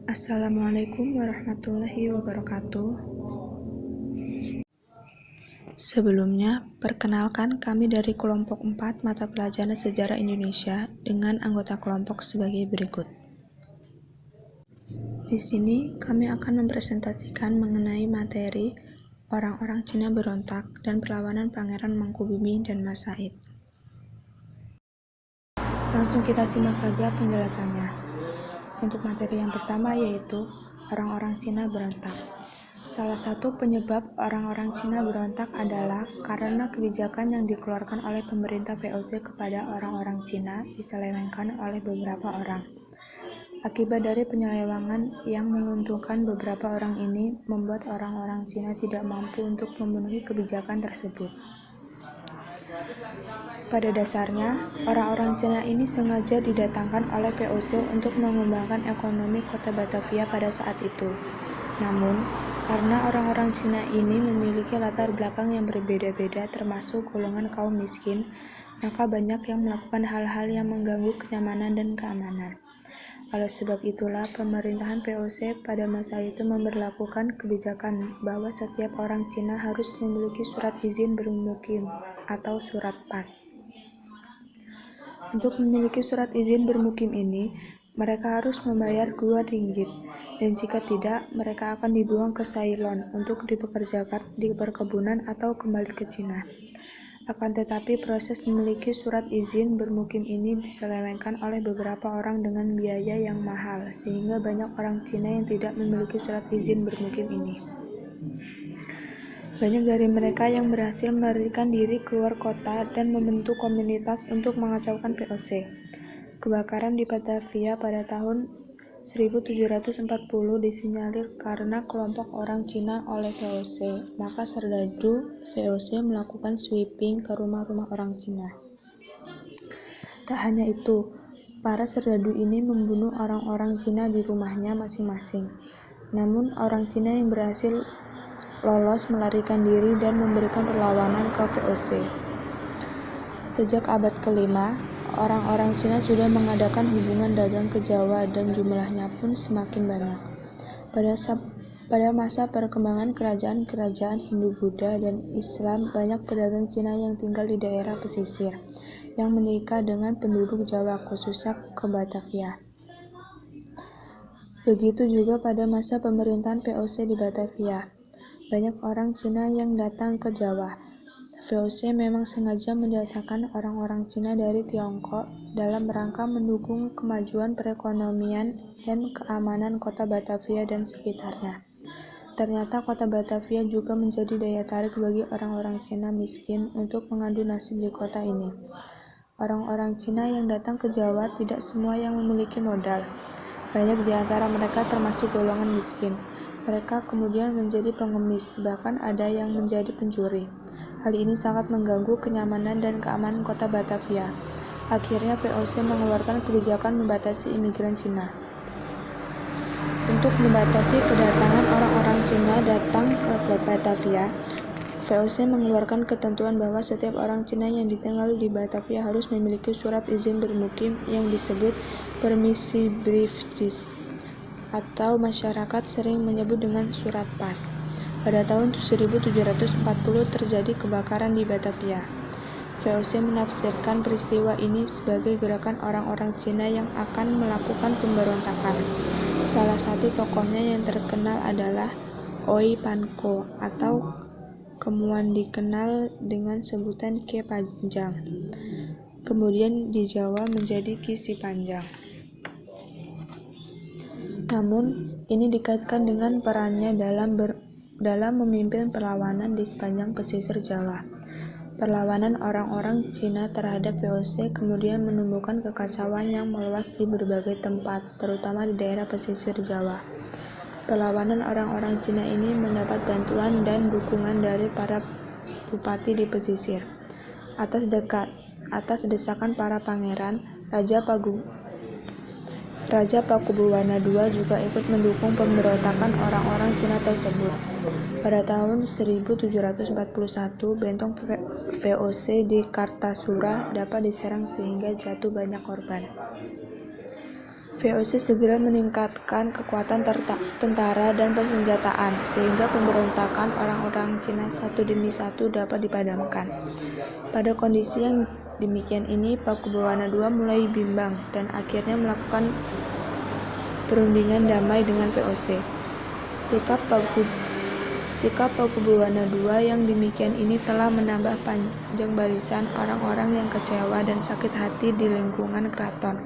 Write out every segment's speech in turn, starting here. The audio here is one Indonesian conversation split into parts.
Assalamualaikum warahmatullahi wabarakatuh. Sebelumnya, perkenalkan kami dari kelompok 4 mata pelajaran Sejarah Indonesia dengan anggota kelompok sebagai berikut. Di sini kami akan mempresentasikan mengenai materi orang-orang Cina berontak dan perlawanan Pangeran Mangkubumi dan Mas Said. Langsung kita simak saja penjelasannya. Untuk materi yang pertama yaitu orang-orang Cina berontak. Salah satu penyebab orang-orang Cina berontak adalah karena kebijakan yang dikeluarkan oleh pemerintah VOC kepada orang-orang Cina diselewengkan oleh beberapa orang. Akibat dari penyelewengan yang menguntungkan beberapa orang ini membuat orang-orang Cina tidak mampu untuk memenuhi kebijakan tersebut. Pada dasarnya, orang-orang Cina ini sengaja didatangkan oleh VOC untuk mengembangkan ekonomi kota Batavia pada saat itu. Namun, karena orang-orang Cina ini memiliki latar belakang yang berbeda-beda termasuk golongan kaum miskin, maka banyak yang melakukan hal-hal yang mengganggu kenyamanan dan keamanan. Oleh sebab itulah, pemerintahan VOC pada masa itu memberlakukan kebijakan bahwa setiap orang Cina harus memiliki surat izin bermukim atau surat pas. Untuk memiliki surat izin bermukim ini, mereka harus membayar 2 ringgit, dan jika tidak, mereka akan dibuang ke Ceylon untuk dipekerjakan di perkebunan atau kembali ke Cina. Akan tetapi, proses memiliki surat izin bermukim ini diselewengkan oleh beberapa orang dengan biaya yang mahal, sehingga banyak orang Cina yang tidak memiliki surat izin bermukim ini. Banyak dari mereka yang berhasil melarikan diri keluar kota dan membentuk komunitas untuk mengacaukan VOC. Kebakaran di Batavia pada tahun 1740 disinyalir karena kelompok orang Cina oleh VOC, maka serdadu VOC melakukan sweeping ke rumah-rumah orang Cina. Tak hanya itu, para serdadu ini membunuh orang-orang Cina di rumahnya masing-masing. Namun, orang Cina yang berhasil lolos melarikan diri dan memberikan perlawanan ke VOC. Sejak abad ke-5, orang-orang Cina sudah mengadakan hubungan dagang ke Jawa dan jumlahnya pun semakin banyak. Pada masa perkembangan kerajaan-kerajaan Hindu-Buddha dan Islam, banyak pedagang Cina yang tinggal di daerah pesisir, yang menikah dengan penduduk Jawa, khususnya ke Batavia. Begitu juga pada masa pemerintahan VOC di Batavia. Banyak orang Cina yang datang ke Jawa. VOC memang sengaja mendatangkan orang-orang Cina dari Tiongkok dalam rangka mendukung kemajuan perekonomian dan keamanan kota Batavia dan sekitarnya. Ternyata kota Batavia juga menjadi daya tarik bagi orang-orang Cina miskin untuk mengadu nasib di kota ini. Orang-orang Cina yang datang ke Jawa tidak semua yang memiliki modal. Banyak di antara mereka termasuk golongan miskin. Mereka kemudian menjadi pengemis, bahkan ada yang menjadi pencuri. Hal ini sangat mengganggu kenyamanan dan keamanan kota Batavia. Akhirnya VOC mengeluarkan kebijakan membatasi imigran Cina. Untuk membatasi kedatangan orang-orang Cina datang ke Batavia, VOC mengeluarkan ketentuan bahwa setiap orang Cina yang tinggal di Batavia harus memiliki surat izin bermukim yang disebut permisi briefcase, atau masyarakat sering menyebut dengan surat pas. Pada tahun 1740 terjadi kebakaran di Batavia. VOC menafsirkan peristiwa ini sebagai gerakan orang-orang Cina yang akan melakukan pemberontakan. Salah satu tokohnya yang terkenal adalah Oi Panko, atau kemudian dikenal dengan sebutan Ki Panjang. Kemudian di Jawa menjadi Ki Si Panjang. Namun, ini dikaitkan dengan perannya dalam memimpin perlawanan di sepanjang pesisir Jawa. Perlawanan orang-orang Cina terhadap VOC kemudian menumbuhkan kekacauan yang meluas di berbagai tempat, terutama di daerah pesisir Jawa. Perlawanan orang-orang Cina ini mendapat bantuan dan dukungan dari para bupati di pesisir. Atas desakan para pangeran, Raja Pakubuwana II juga ikut mendukung pemberontakan orang-orang Cina tersebut. Pada tahun 1741, bentong VOC di Kartasura dapat diserang sehingga jatuh banyak korban. VOC segera meningkatkan kekuatan tentara dan persenjataan, sehingga pemberontakan orang-orang Cina satu demi satu dapat dipadamkan. Pada kondisi yang demikian ini, Pakubuwana II mulai bimbang dan akhirnya melakukan perundingan damai dengan VOC. Sikap Pakubuwana II yang demikian ini telah menambah panjang barisan orang-orang yang kecewa dan sakit hati di lingkungan keraton.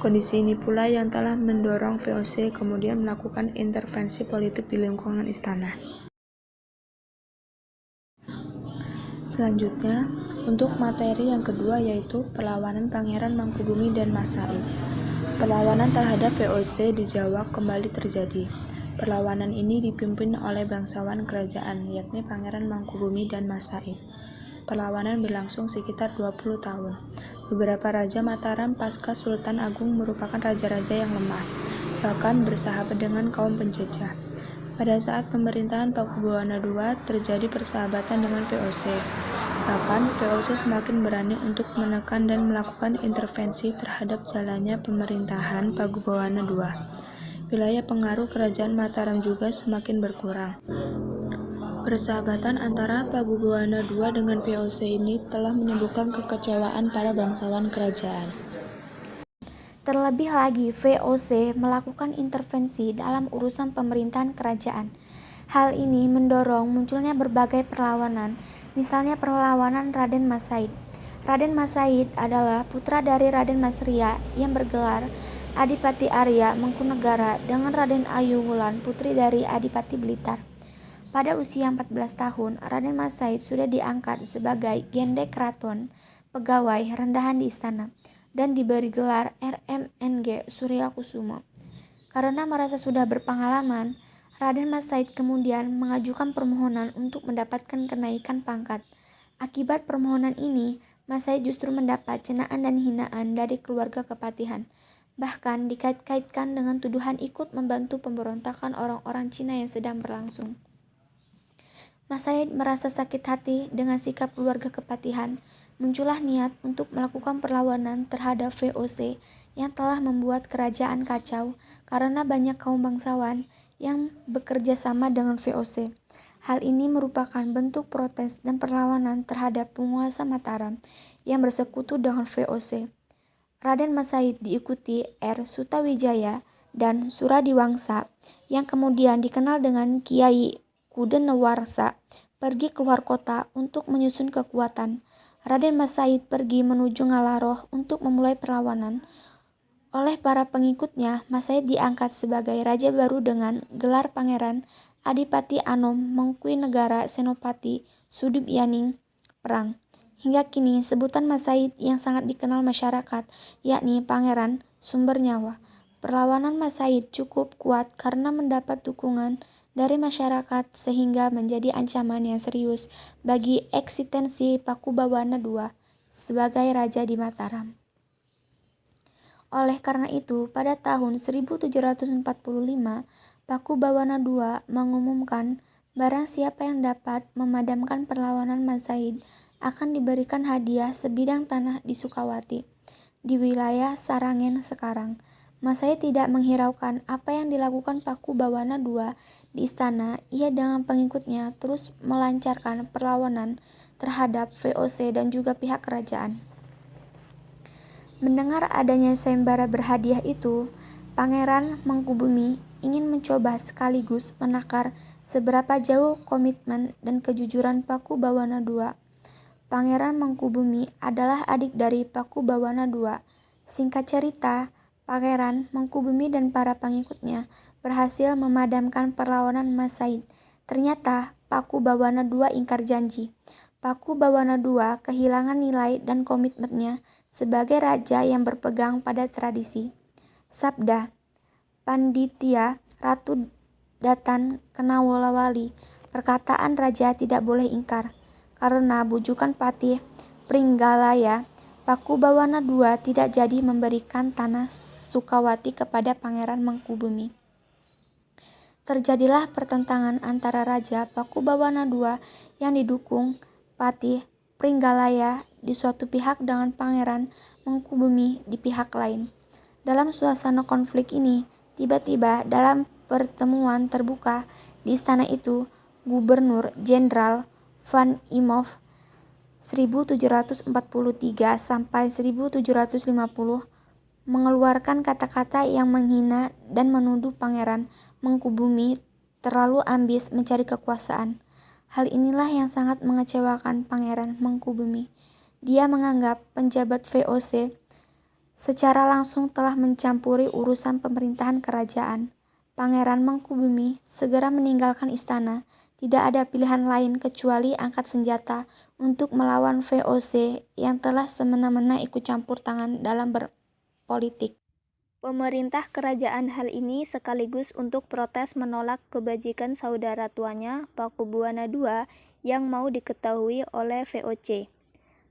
Kondisi ini pula yang telah mendorong VOC kemudian melakukan intervensi politik di lingkungan istana. Selanjutnya, untuk materi yang kedua yaitu perlawanan Pangeran Mangkubumi dan Mas Said. Perlawanan terhadap VOC di Jawa kembali terjadi. Perlawanan ini dipimpin oleh bangsawan kerajaan, yakni Pangeran Mangkubumi dan Mas Said. Perlawanan berlangsung sekitar 20 tahun. Beberapa raja Mataram pasca Sultan Agung merupakan raja-raja yang lemah, bahkan bersahabat dengan kaum penjajah. Pada saat pemerintahan Pakubuwana II terjadi persahabatan dengan VOC. Bahkan VOC semakin berani untuk menekan dan melakukan intervensi terhadap jalannya pemerintahan Pakubuwana II. Wilayah pengaruh kerajaan Mataram juga semakin berkurang. Persahabatan antara Pakubuwana II dengan VOC ini telah menimbulkan kekecewaan para bangsawan kerajaan. Terlebih lagi, VOC melakukan intervensi dalam urusan pemerintahan kerajaan. Hal ini mendorong munculnya berbagai perlawanan, misalnya perlawanan Raden Mas Said. Raden Mas Said adalah putra dari Raden Mas Ria yang bergelar Adipati Arya Mangkunegara dengan Raden Ayu Wulan, putri dari Adipati Blitar. Pada usia 14 tahun, Raden Mas Said sudah diangkat sebagai Gende Keraton, pegawai rendahan di istana, dan diberi gelar RMNG Suryakusumo. Karena merasa sudah berpengalaman, Raden Mas Said kemudian mengajukan permohonan untuk mendapatkan kenaikan pangkat. Akibat permohonan ini, Mas Said justru mendapat cenaan dan hinaan dari keluarga kepatihan. Bahkan dikait-kaitkan dengan tuduhan ikut membantu pemberontakan orang-orang Cina yang sedang berlangsung. Mas Said merasa sakit hati dengan sikap keluarga kepatihan. Muncullah niat untuk melakukan perlawanan terhadap VOC yang telah membuat kerajaan kacau karena banyak kaum bangsawan yang bekerja sama dengan VOC. Hal ini merupakan bentuk protes dan perlawanan terhadap penguasa Mataram yang bersekutu dengan VOC. Raden Mas Said diikuti R. Sutawijaya dan Suradiwangsa yang kemudian dikenal dengan Kiai Kudenewarsa pergi keluar kota untuk menyusun kekuatan. Raden Mas Said pergi menuju Ngalaroh untuk memulai perlawanan. Oleh para pengikutnya, Mas Said diangkat sebagai raja baru dengan gelar Pangeran Adipati Anom Mangkunegara Senopati Sudibyaning Perang. Hingga kini sebutan Mas Said yang sangat dikenal masyarakat, yakni Pangeran Sumber Nyawa. Perlawanan Mas Said cukup kuat karena mendapat dukungan dari masyarakat sehingga menjadi ancaman yang serius bagi eksistensi Pakubuwana II sebagai raja di Mataram. Oleh karena itu, pada tahun 1745, Pakubuwana II mengumumkan barang siapa yang dapat memadamkan perlawanan Mas Said akan diberikan hadiah sebidang tanah di Sukawati, di wilayah Sarangen sekarang. Mas Said tidak menghiraukan apa yang dilakukan Pakubuwana II di istana. Ia dengan pengikutnya terus melancarkan perlawanan terhadap VOC dan juga pihak kerajaan. Mendengar adanya sayembara berhadiah itu, Pangeran Mangkubumi ingin mencoba sekaligus menakar seberapa jauh komitmen dan kejujuran Pakubuwana II. Pangeran Mangkubumi adalah adik dari Pakubuwana II. Singkat cerita, Pangeran Mangkubumi dan para pengikutnya berhasil memadamkan perlawanan Mas Said. Ternyata Pakubuwana II ingkar janji. Pakubuwana II kehilangan nilai dan komitmennya sebagai raja yang berpegang pada tradisi. Sabda Panditya Ratu Datan Kenawolawali, perkataan raja tidak boleh ingkar. Karena bujukan Patih Pringgalaya, Pakubuwana II tidak jadi memberikan tanah Sukawati kepada Pangeran Mangkubumi. Terjadilah pertentangan antara Raja Pakubuwana II yang didukung Patih Pringgalaya di suatu pihak dengan Pangeran Mangkubumi di pihak lain. Dalam suasana konflik ini, tiba-tiba dalam pertemuan terbuka di istana itu, Gubernur Jenderal Van Imhoff 1743 sampai 1750 mengeluarkan kata-kata yang menghina dan menuduh Pangeran Mangkubumi terlalu ambis mencari kekuasaan. Hal inilah yang sangat mengecewakan Pangeran Mangkubumi. Dia menganggap penjabat VOC secara langsung telah mencampuri urusan pemerintahan kerajaan. Pangeran Mangkubumi segera meninggalkan istana. Tidak ada pilihan lain kecuali angkat senjata untuk melawan VOC yang telah semena-mena ikut campur tangan dalam berpolitik. Pemerintah kerajaan hal ini sekaligus untuk protes menolak kebajikan saudara tuanya Pakubuwana II yang mau diketahui oleh VOC.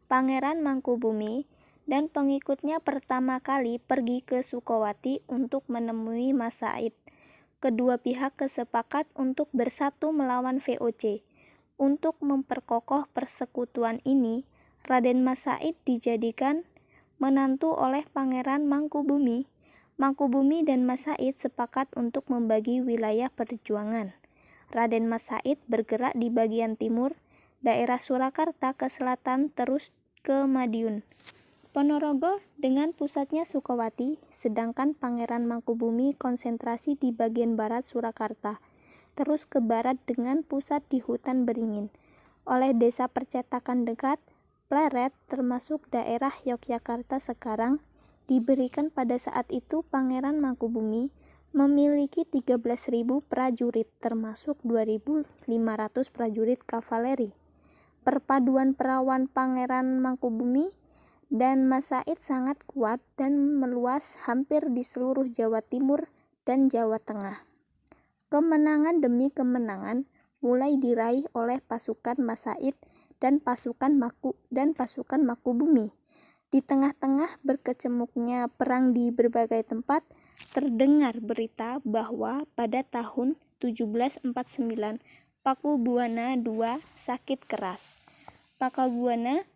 Pangeran Mangkubumi dan pengikutnya pertama kali pergi ke Sukowati untuk menemui Mas Said. Kedua pihak kesepakat untuk bersatu melawan VOC. Untuk memperkokoh persekutuan ini, Raden Mas Said dijadikan menantu oleh Pangeran Mangkubumi. Mangkubumi dan Mas Said sepakat untuk membagi wilayah perjuangan. Raden Mas Said bergerak di bagian timur, daerah Surakarta ke selatan terus ke Madiun, Ponorogo dengan pusatnya Sukowati, sedangkan Pangeran Mangkubumi konsentrasi di bagian barat Surakarta, terus ke barat dengan pusat di hutan beringin. Oleh desa percetakan dekat, Pleret termasuk daerah Yogyakarta sekarang, diberikan pada saat itu Pangeran Mangkubumi memiliki 13.000 prajurit termasuk 2.500 prajurit kavaleri. Perpaduan perawan Pangeran Mangkubumi dan Mas Said sangat kuat dan meluas hampir di seluruh Jawa Timur dan Jawa Tengah. Kemenangan demi kemenangan mulai diraih oleh pasukan Mas Said dan pasukan Mangkubumi. Di tengah-tengah berkecamuknya perang di berbagai tempat, terdengar berita bahwa pada tahun 1749 Pakubuwana II sakit keras. Pakubuwana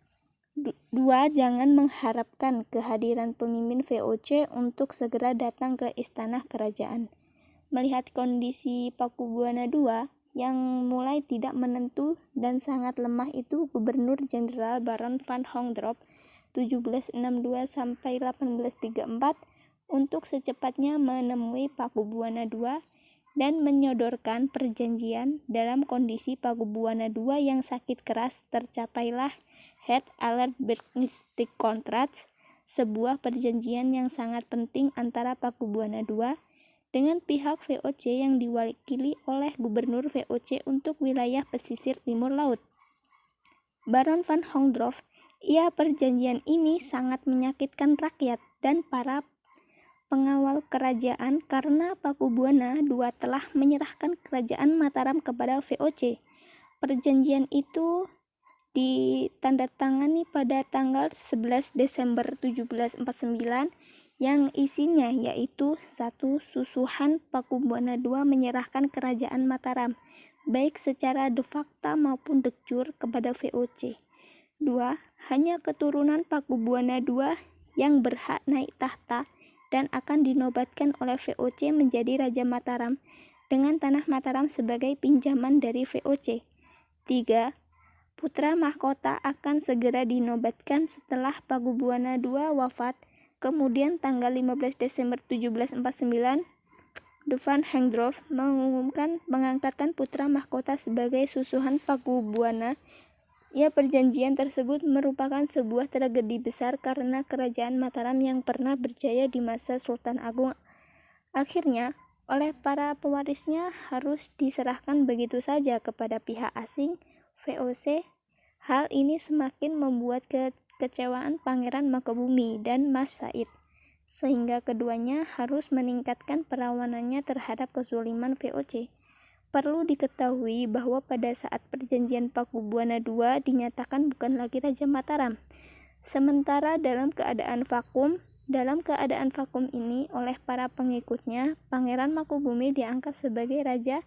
II jangan mengharapkan kehadiran pemimpin VOC untuk segera datang ke istana kerajaan. Melihat kondisi Pakubuwana II yang mulai tidak menentu dan sangat lemah itu, Gubernur Jenderal Baron van Hogendorp 1762 sampai 1834 untuk secepatnya menemui Pakubuwana II dan menyodorkan perjanjian. Dalam kondisi Pakubuwana II yang sakit keras, tercapailah Het Allerbelangrijkste Contract, sebuah perjanjian yang sangat penting antara Pakubuwana II dengan pihak VOC yang diwakili oleh Gubernur VOC untuk wilayah pesisir timur laut, Baron van Hogendorp. Perjanjian ini sangat menyakitkan rakyat dan para pengawal kerajaan karena Pakubuwana II telah menyerahkan kerajaan Mataram kepada VOC. Perjanjian itu ditandatangani pada tanggal 11 Desember 1749 yang isinya yaitu 1. Susuhan Pakubuwana II menyerahkan kerajaan Mataram baik secara de facto maupun de jure kepada VOC. 2. Hanya keturunan Pakubuwana II yang berhak naik tahta dan akan dinobatkan oleh VOC menjadi Raja Mataram dengan tanah Mataram sebagai pinjaman dari VOC. 3. Putra mahkota akan segera dinobatkan setelah Pakubuwana II wafat. Kemudian tanggal 15 Desember 1749, Van Hogendorp mengumumkan pengangkatan putra mahkota sebagai susuhan Pakubuwana. Perjanjian tersebut merupakan sebuah tragedi besar karena kerajaan Mataram yang pernah berjaya di masa Sultan Agung akhirnya oleh para pewarisnya harus diserahkan begitu saja kepada pihak asing, VOC. Hal ini semakin membuat kekecewaan Pangeran Mangkubumi dan Mas Said, sehingga keduanya harus meningkatkan perlawanannya terhadap kezaliman VOC. Perlu diketahui bahwa pada saat perjanjian Pakubuwana II dinyatakan bukan lagi Raja Mataram. Sementara dalam keadaan vakum ini oleh para pengikutnya, Pangeran Mangkubumi diangkat sebagai raja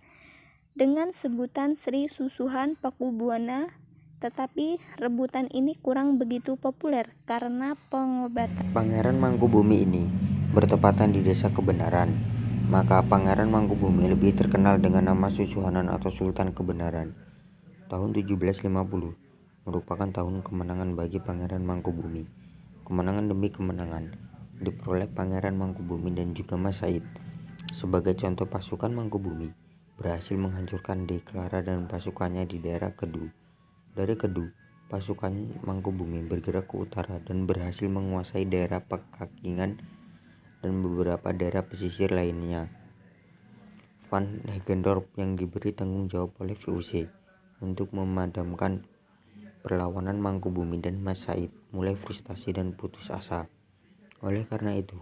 dengan sebutan Sri Susuhan Pakubuwana, tetapi rebutan ini kurang begitu populer karena pengobatan Pangeran Mangkubumi ini bertepatan di Desa Kebenaran. Maka Pangeran Mangkubumi lebih terkenal dengan nama Susuhunan atau Sultan Kebenaran. Tahun 1750 merupakan tahun kemenangan bagi Pangeran Mangkubumi. Kemenangan demi kemenangan diperoleh Pangeran Mangkubumi dan juga Mas Said. Sebagai contoh, pasukan Mangkubumi berhasil menghancurkan Deklara dan pasukannya di daerah Kedu. Dari Kedu, pasukan Mangkubumi bergerak ke utara dan berhasil menguasai daerah Pekakingan dan beberapa daerah pesisir lainnya. Van Hegendorp yang diberi tanggung jawab oleh VOC untuk memadamkan perlawanan Mangkubumi dan Mas Said mulai frustasi dan putus asa. Oleh karena itu,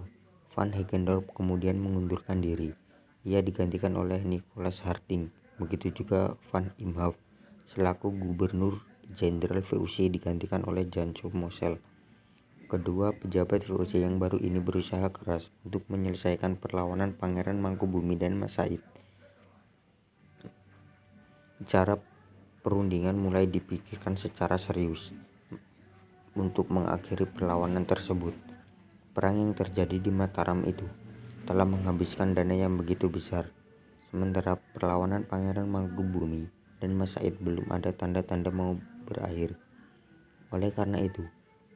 Van Hegendorp kemudian mengundurkan diri. Ia digantikan oleh Nicholas Harding. Begitu juga Van Imhoff selaku Gubernur Jenderal VOC digantikan oleh Jancho Mossel. Kedua pejabat VOC yang baru ini berusaha keras untuk menyelesaikan perlawanan Pangeran Mangkubumi dan Mas Said. Cara perundingan mulai dipikirkan secara serius untuk mengakhiri perlawanan tersebut. Perang yang terjadi di Mataram itu telah menghabiskan dana yang begitu besar, sementara perlawanan Pangeran Mangkubumi dan Mas Said belum ada tanda-tanda mau berakhir. Oleh karena itu,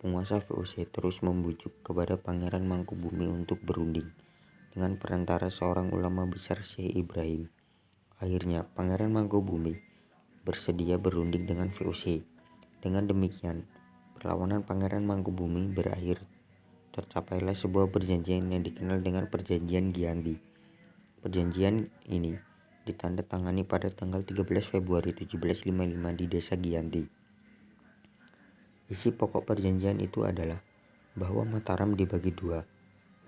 penguasa VOC terus membujuk kepada Pangeran Mangkubumi untuk berunding dengan perantara seorang ulama besar Syekh Ibrahim. Akhirnya, Pangeran Mangkubumi bersedia berunding dengan VOC. Dengan demikian, perlawanan Pangeran Mangkubumi berakhir. Tercapailah sebuah perjanjian yang dikenal dengan Perjanjian Giyanti. Perjanjian ini ditandatangani pada tanggal 13 Februari 1755 di Desa Giyanti. Isi pokok perjanjian itu adalah bahwa Mataram dibagi dua.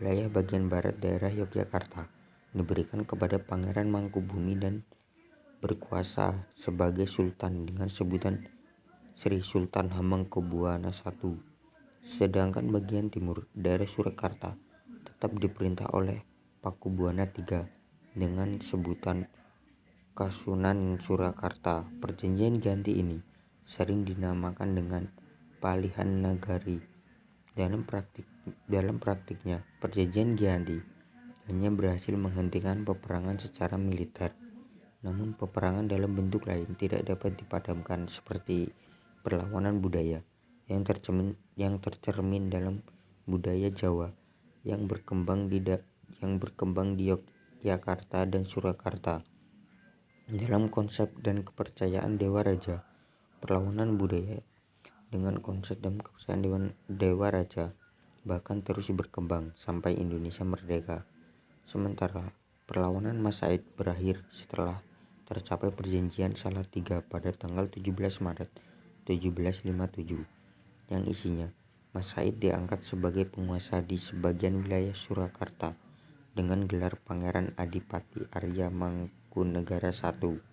Wilayah bagian barat daerah Yogyakarta diberikan kepada Pangeran Mangkubumi dan berkuasa sebagai Sultan dengan sebutan Sri Sultan Hamengkubuwana I. Sedangkan bagian timur daerah Surakarta tetap diperintah oleh Pakubuwana III dengan sebutan Kasunan Surakarta. Perjanjian Giyanti ini sering dinamakan dengan Palihan Nagari. Dalam praktiknya, Perjanjian Giyanti hanya berhasil menghentikan peperangan secara militer. Namun peperangan dalam bentuk lain tidak dapat dipadamkan, seperti perlawanan budaya yang tercermin dalam budaya Jawa yang berkembang di Yogyakarta dan Surakarta. Dalam konsep dan kepercayaan Dewa Raja, perlawanan budaya dengan konsep dan kepercayaan Dewa Raja bahkan terus berkembang sampai Indonesia merdeka. Sementara perlawanan Mas Said berakhir setelah tercapai perjanjian Salatiga pada tanggal 17 Maret 1757 yang isinya Mas Said diangkat sebagai penguasa di sebagian wilayah Surakarta dengan gelar Pangeran Adipati Arya Mangkunegara I.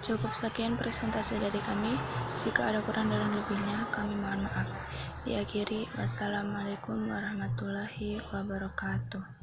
Cukup sekian presentasi dari kami. Jika ada kurang dan lebihnya, kami mohon maaf. Diakhiri, wassalamualaikum warahmatullahi wabarakatuh.